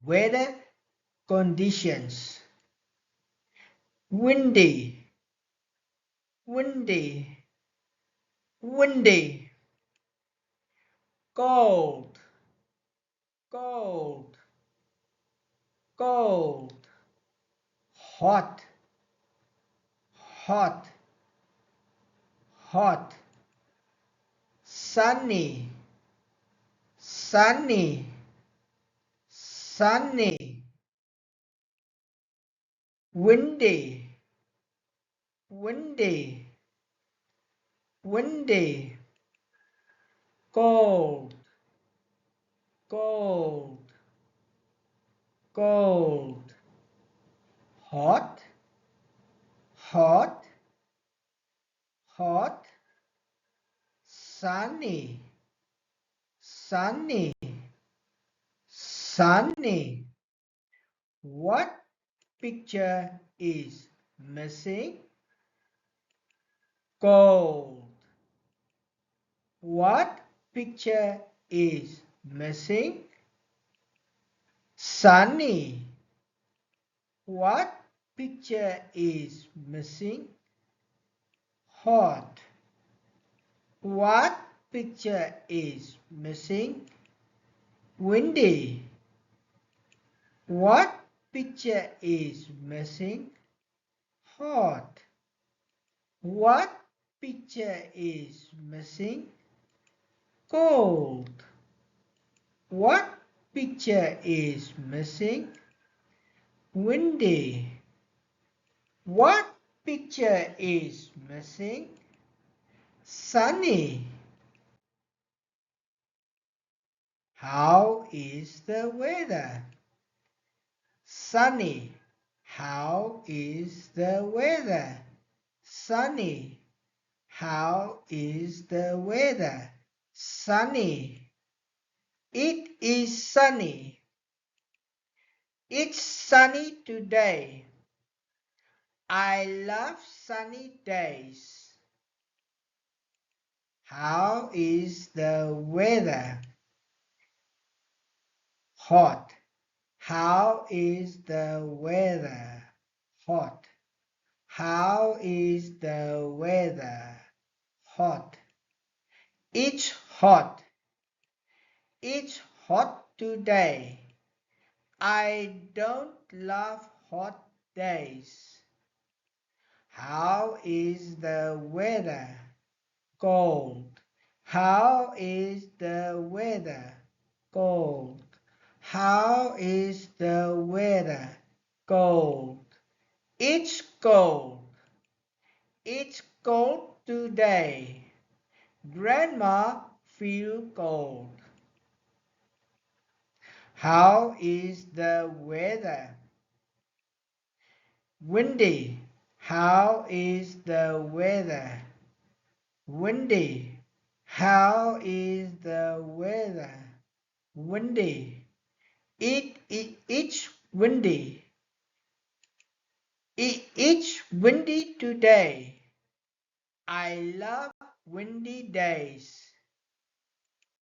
Weather conditions. Windy, windy, windy. Cold, cold, cold. Hot, hot, hot. Sunny, sunny, sunny. Windy, windy, windy. Cold, cold, cold. Hot, hot, hot. Sunny, sunny, sunny. What picture is missing? Cold. What picture is missing? Sunny. What picture is missing? Hot. What picture is missing? Windy. What picture is missing? Hot. What picture is missing? Cold. What picture is missing? Windy. What picture is missing? Sunny. How is the weather? Sunny. How is the weather? Sunny. How is the weather? Sunny. It is sunny. It's sunny today. I love sunny days. How is the weather? Hot. How is the weather? Hot. How is the weather? Hot. It's hot. It's hot today. I don't love hot days. How is the weather? Cold. How is the weather? Cold. How is the weather? Cold. It's cold. It's cold today. Grandma feels cold. How is the weather? Windy. How is the weather? Windy. How is the weather? Windy. It's windy. It's windy today. I love windy days.